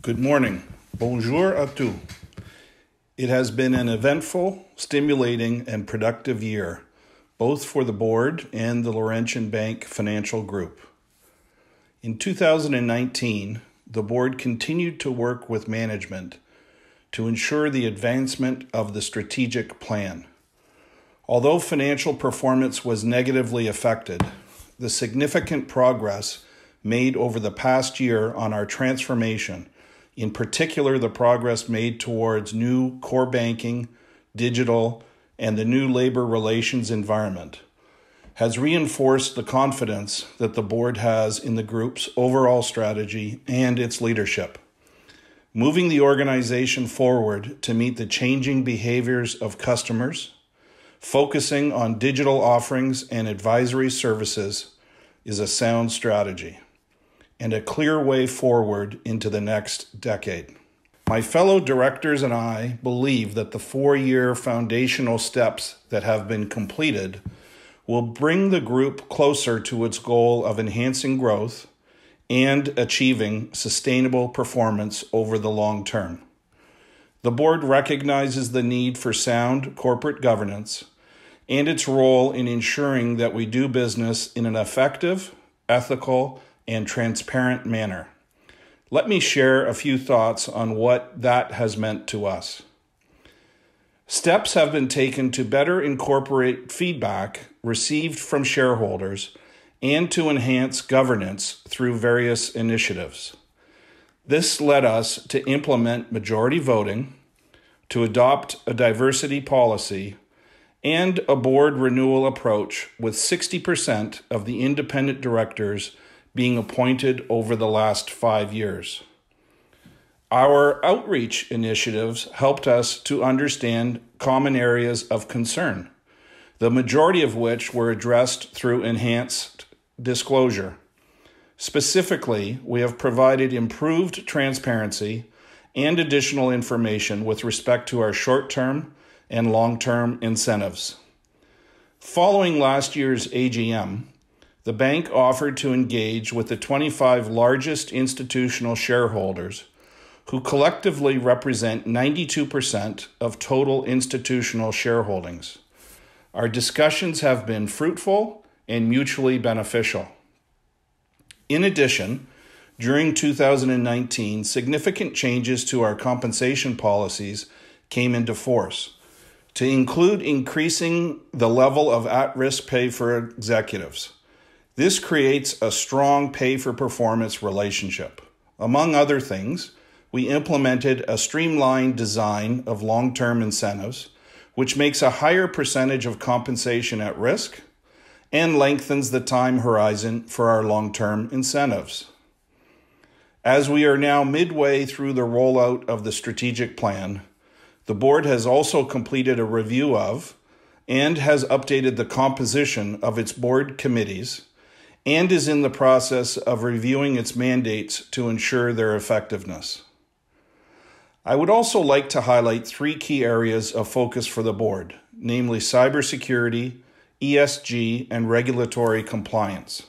Good morning. Bonjour à tous. It has been an eventful, stimulating, and productive year, both for the board and the Laurentian Bank Financial Group. In 2019, the board continued to work with management to ensure the advancement of the strategic plan. Although financial performance was negatively affected, the significant progress made over the past year on our transformation, in particular the progress made towards new core banking, digital, and the new labor relations environment, has reinforced the confidence that the board has in the group's overall strategy and its leadership. Moving the organization forward to meet the changing behaviors of customers, focusing on digital offerings and advisory services is a sound strategy and a clear way forward into the next decade. My fellow directors and I believe that the 4-year foundational steps that have been completed will bring the group closer to its goal of enhancing growth and achieving sustainable performance over the long term. The board recognizes the need for sound corporate governance and its role in ensuring that we do business in an effective, ethical, and transparent manner. Let me share a few thoughts on what that has meant to us. Steps have been taken to better incorporate feedback received from shareholders and to enhance governance through various initiatives. This led us to implement majority voting, to adopt a diversity policy, and a board renewal approach with 60% of the independent directors being appointed over the last 5 years. Our outreach initiatives helped us to understand common areas of concern, the majority of which were addressed through enhanced disclosure. Specifically, we have provided improved transparency and additional information with respect to our short-term and long-term incentives. Following last year's AGM, the bank offered to engage with the 25 largest institutional shareholders who collectively represent 92% of total institutional shareholdings. Our discussions have been fruitful and mutually beneficial. In addition, during 2019, significant changes to our compensation policies came into force, to include increasing the level of at-risk pay for executives. This creates a strong pay-for-performance relationship. Among other things, we implemented a streamlined design of long-term incentives, which makes a higher percentage of compensation at risk and lengthens the time horizon for our long-term incentives. As we are now midway through the rollout of the strategic plan, the board has also completed a review of and has updated the composition of its board committees and is in the process of reviewing its mandates to ensure their effectiveness. I would also like to highlight 3 key areas of focus for the board, namely cybersecurity, ESG, and regulatory compliance.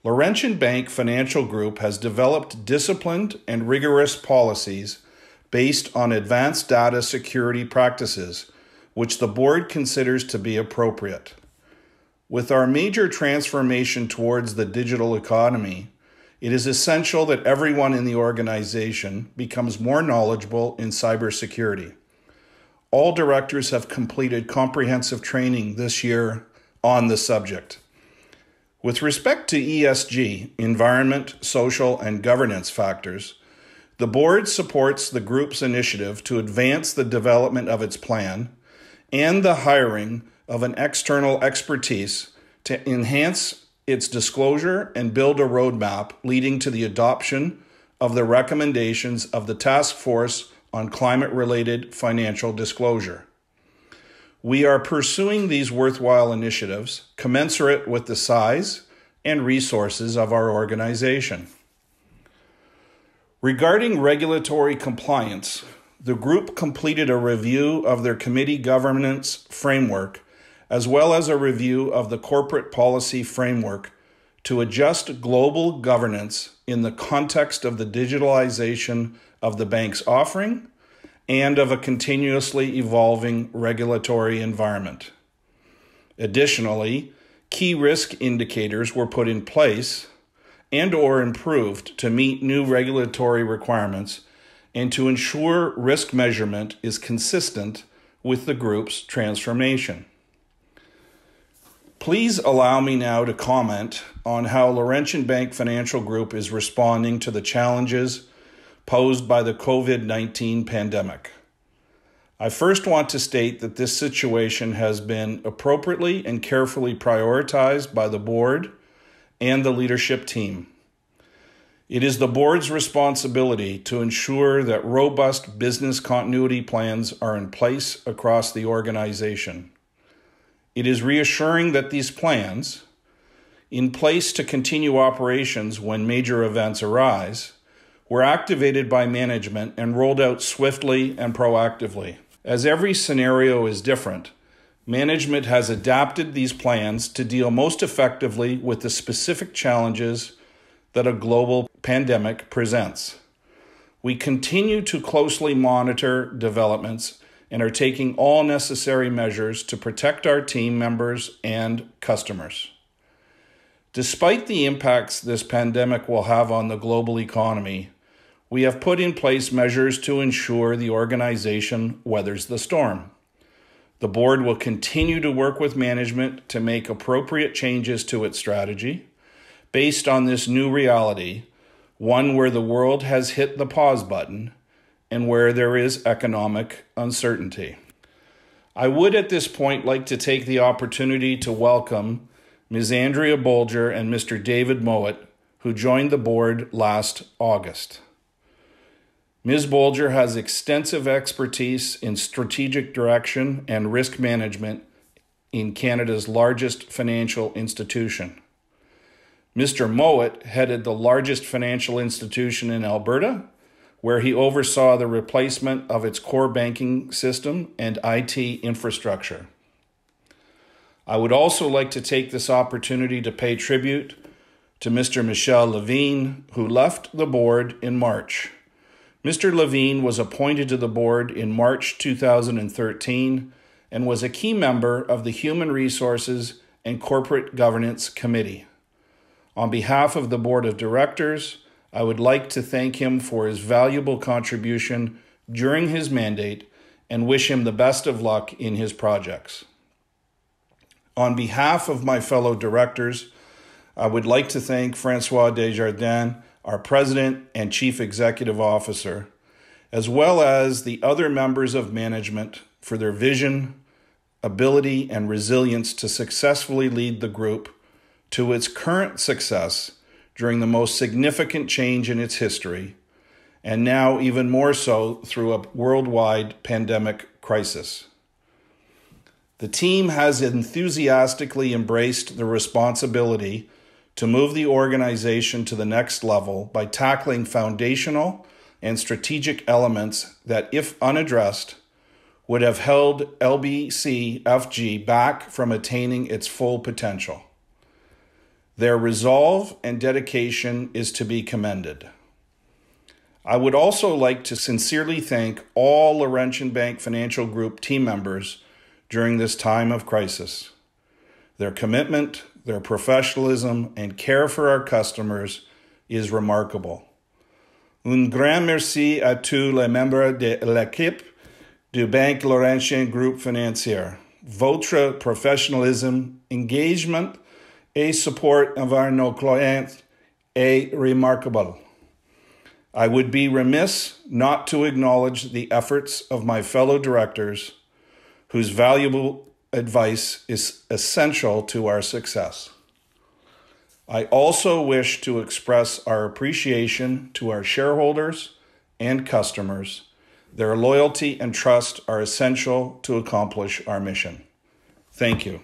Laurentian Bank Financial Group has developed disciplined and rigorous policies based on advanced data security practices, which the board considers to be appropriate. With our major transformation towards the digital economy, it is essential that everyone in the organization becomes more knowledgeable in cybersecurity. All directors have completed comprehensive training this year on the subject. With respect to ESG, environment, social, and governance factors, the board supports the group's initiative to advance the development of its plan and the hiring of an external expertise to enhance its disclosure and build a roadmap leading to the adoption of the recommendations of the Task Force on Climate-Related Financial Disclosure. We are pursuing these worthwhile initiatives commensurate with the size and resources of our organization. Regarding regulatory compliance, the group completed a review of their committee governance framework as well as a review of the corporate policy framework to adjust global governance in the context of the digitalization of the bank's offering and of a continuously evolving regulatory environment. Additionally, key risk indicators were put in place and/or improved to meet new regulatory requirements and to ensure risk measurement is consistent with the group's transformation. Please allow me now to comment on how Laurentian Bank Financial Group is responding to the challenges posed by the COVID-19 pandemic. I first want to state that this situation has been appropriately and carefully prioritized by the board and the leadership team. It is the board's responsibility to ensure that robust business continuity plans are in place across the organization. It is reassuring that these plans, in place to continue operations when major events arise, were activated by management and rolled out swiftly and proactively. As every scenario is different, management has adapted these plans to deal most effectively with the specific challenges that a global pandemic presents. We continue to closely monitor developments and are taking all necessary measures to protect our team members and customers. Despite the impacts this pandemic will have on the global economy, we have put in place measures to ensure the organization weathers the storm. The board will continue to work with management to make appropriate changes to its strategy based on this new reality, one where the world has hit the pause button and where there is economic uncertainty. I would at this point like to take the opportunity to welcome Ms. Andrea Bolger and Mr. David Mowat, who joined the board last August. Ms. Bolger has extensive expertise in strategic direction and risk management in Canada's largest financial institution. Mr. Mowat headed the largest financial institution in Alberta, where he oversaw the replacement of its core banking system and IT infrastructure. I would also like to take this opportunity to pay tribute to Mr. Michel Levine, who left the board in March. Mr. Levine was appointed to the board in March 2013 and was a key member of the Human Resources and Corporate Governance Committee. On behalf of the Board of Directors, I would like to thank him for his valuable contribution during his mandate and wish him the best of luck in his projects. On behalf of my fellow directors, I would like to thank François Desjardins, our President and Chief Executive Officer, as well as the other members of management for their vision, ability, and resilience to successfully lead the group to its current success during the most significant change in its history, and now even more so through a worldwide pandemic crisis. The team has enthusiastically embraced the responsibility to move the organization to the next level by tackling foundational and strategic elements that, if unaddressed, would have held LBCFG back from attaining its full potential. Their resolve and dedication is to be commended. I would also like to sincerely thank all Laurentian Bank Financial Group team members during this time of crisis. Their commitment, their professionalism, and care for our customers is remarkable. Un grand merci à tous les membres de l'équipe du Banque Laurentian Groupe Financier. Votre professionnalisme, engagement, et support envers nos clients est remarkable. I would be remiss not to acknowledge the efforts of my fellow directors, whose valuable advice is essential to our success. I also wish to express our appreciation to our shareholders and customers. Their loyalty and trust are essential to accomplish our mission. Thank you.